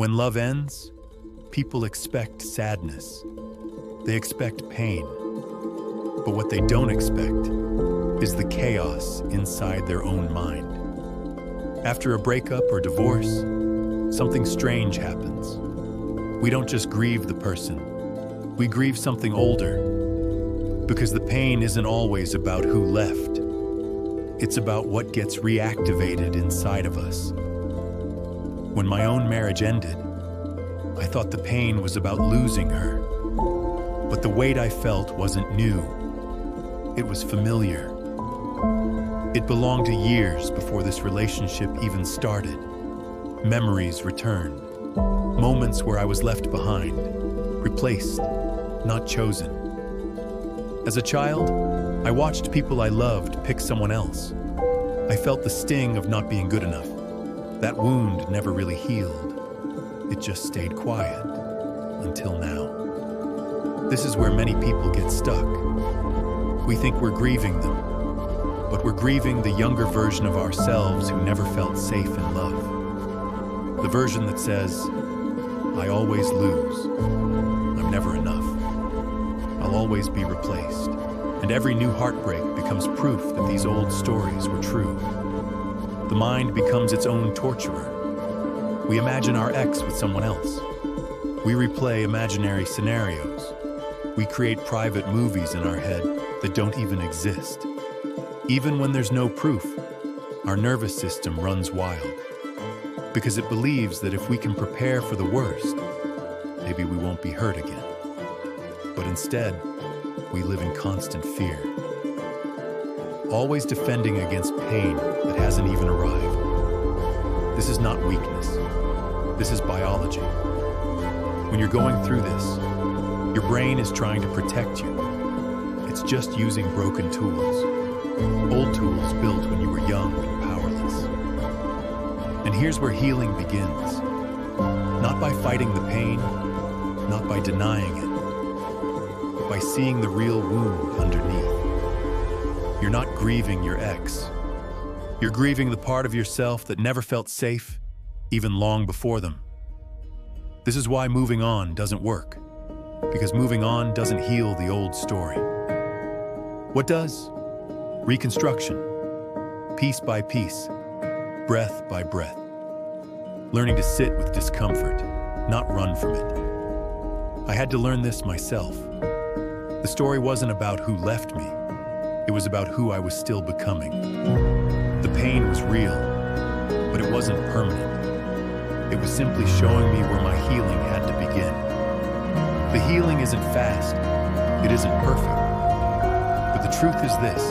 When love ends, people expect sadness. They expect pain. But what they don't expect is the chaos inside their own mind. After a breakup or divorce, something strange happens. We don't just grieve the person, we grieve something older. Because the pain isn't always about who left. It's about what gets reactivated inside of us. When my own marriage ended, I thought the pain was about losing her. But the weight I felt wasn't new. It was familiar. It belonged to years before this relationship even started. Memories returned. Moments where I was left behind, replaced, not chosen. As a child, I watched people I loved pick someone else. I felt the sting of not being good enough. That wound never really healed. It just stayed quiet until now. This is where many people get stuck. We think we're grieving them, but we're grieving the younger version of ourselves who never felt safe in love. The version that says, I always lose. I'm never enough. I'll always be replaced. And every new heartbreak becomes proof that these old stories were true. The mind becomes its own torturer. We imagine our ex with someone else. We replay imaginary scenarios. We create private movies in our head that don't even exist. Even when there's no proof, our nervous system runs wild. Because it believes that if we can prepare for the worst, maybe we won't be hurt again. But instead, we live in constant fear. Always defending against pain that hasn't even arrived. This is not weakness. This is biology. When you're going through this, your brain is trying to protect you. It's just using broken tools. Old tools built when you were young and powerless. And here's where healing begins. Not by fighting the pain, not by denying it, but by seeing the real wound underneath. You're not grieving your ex. You're grieving the part of yourself that never felt safe, even long before them. This is why moving on doesn't work, because moving on doesn't heal the old story. What does? Reconstruction, piece by piece, breath by breath. Learning to sit with discomfort, not run from it. I had to learn this myself. The story wasn't about who left me. It was about who I was still becoming. The pain was real, but it wasn't permanent. It was simply showing me where my healing had to begin. The healing isn't fast. It isn't perfect. But the truth is this.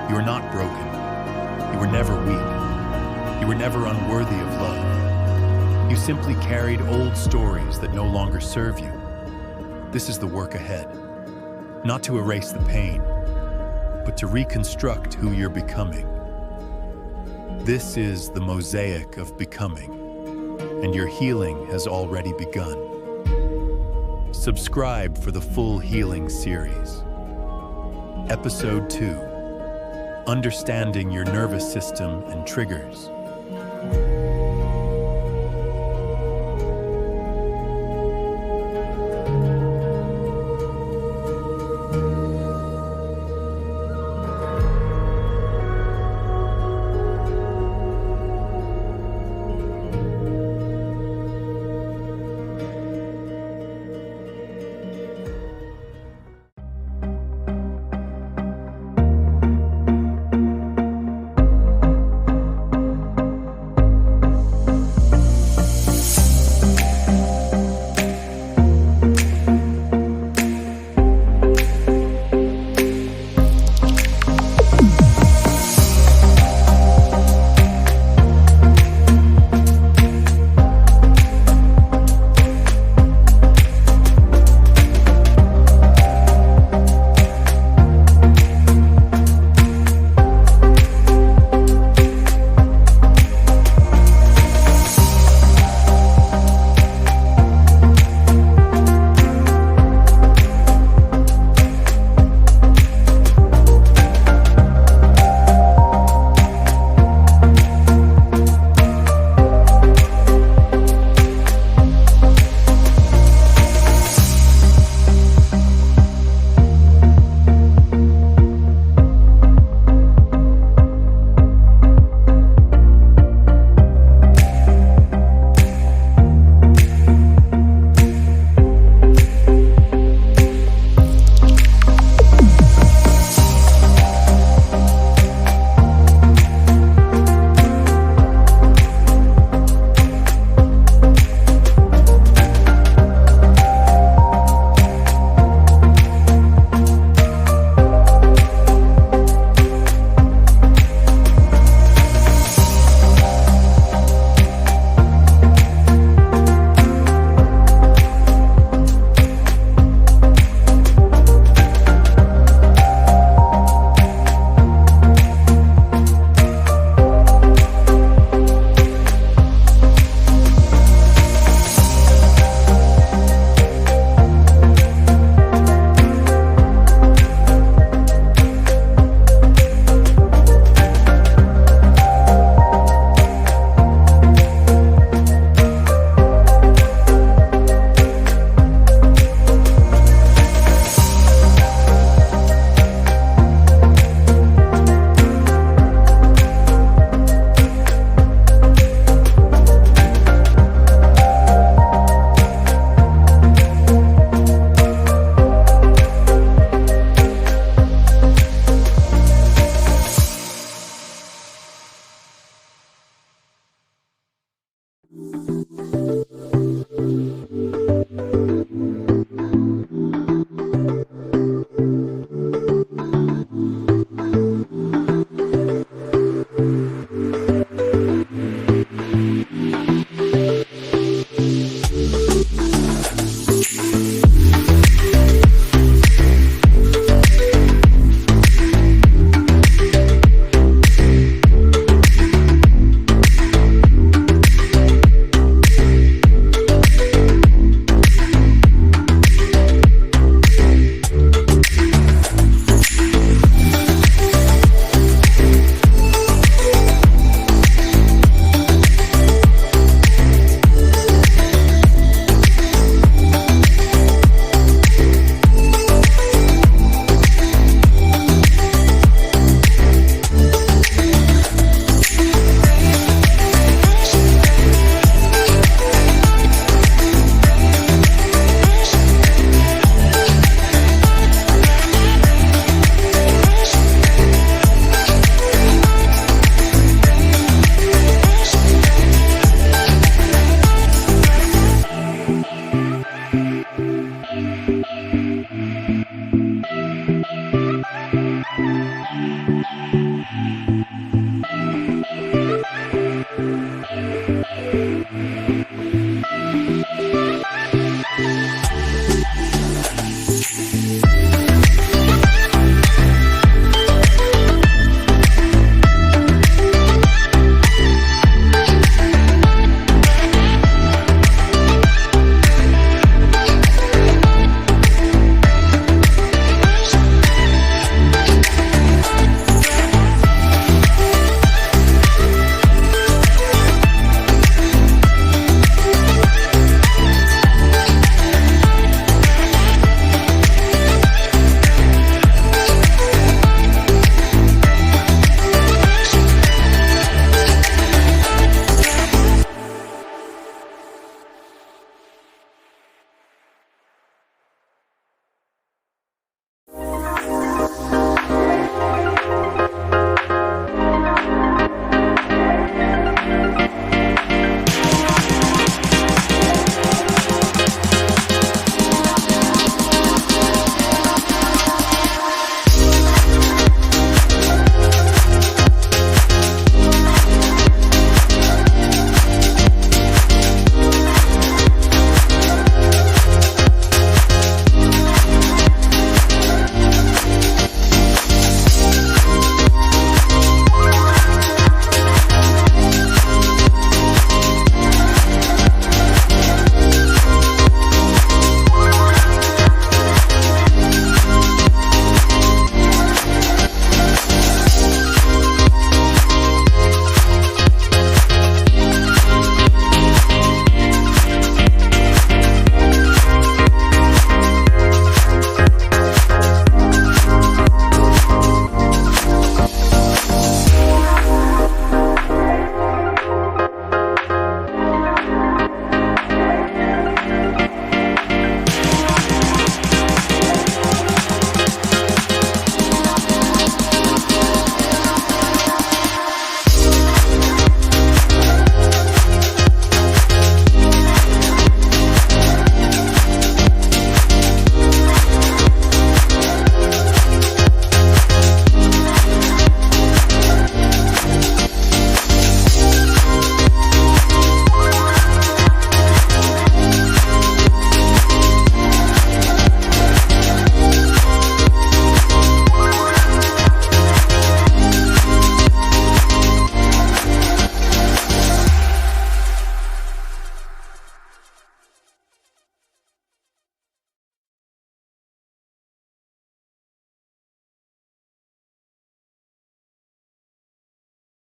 You are not broken. You were never weak. You were never unworthy of love. You simply carried old stories that no longer serve you. This is the work ahead. Not to erase the pain, but to reconstruct who you're becoming. This is the Mosaic of Becoming, and your healing has already begun. Subscribe for the full healing series. Episode 2, Understanding Your Nervous System and Triggers.